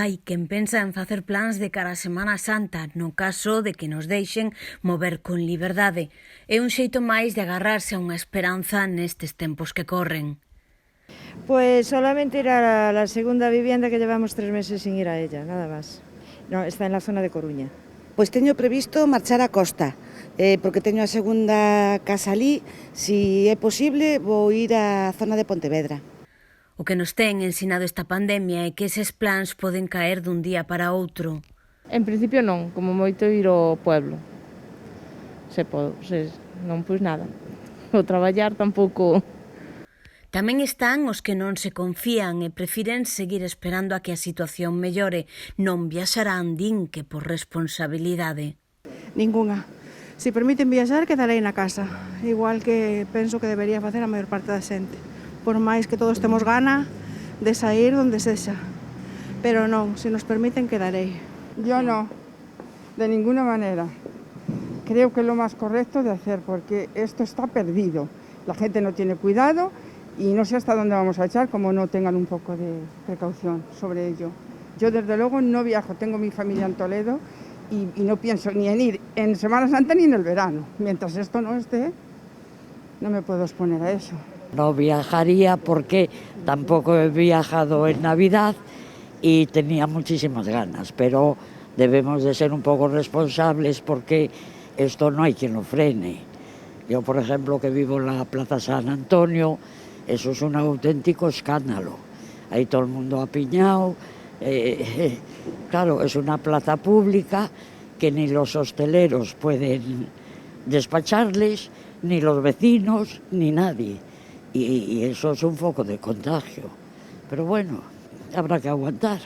Hai quen pensa en facer plans de cara a Semana Santa, no caso de que nos deixen mover con liberdade. É un xeito máis de agarrarse a unha esperanza nestes tempos que corren. Pues solamente ir a la segunda vivienda que llevamos 3 meses sin ir a ella, nada más. No, está en la zona de Coruña. Pois teño previsto marchar a Costa, porque teño a segunda casa ali. Si é posible, vou ir á zona de Pontevedra. O que nos ten ensinado esta pandemia é que eses plans poden caer dun día para outro. En principio non, como moito ir ao pueblo. Non pois nada. O traballar tampouco. Tamén están os que non se confían e prefiren seguir esperando a que a situación mellore. Non viaxarán, din que por responsabilidade. Ningunha. Se permiten viaxar, quedarei na casa. Igual que penso que debería facer a maior parte da xente. Por máis que todos temos gana de sair donde sexa. Pero non, se nos permiten, quedarei. Yo no, de ninguna manera. Creo que es lo más correcto de hacer, porque esto está perdido. La gente no tiene cuidado y no sé hasta dónde vamos a echar como no tengan un poco de precaución sobre ello. Yo desde luego no viajo, tengo mi familia en Toledo y no pienso ni en ir en Semana Santa ni en el verano. Mientras esto no esté, no me puedo exponer a eso. No viajaría porque tampoco he viajado en Navidad y tenía muchísimas ganas, pero debemos de ser un poco responsables porque esto no hay quien lo frene. Yo, por ejemplo, que vivo en la Plaza San Antonio, eso es un auténtico escándalo. Ahí todo el mundo apiñado. Claro, es una plaza pública que ni los hosteleros pueden despacharles, ni los vecinos, ni nadie. Y eso es un foco de contagio. Pero bueno, habrá que aguantar.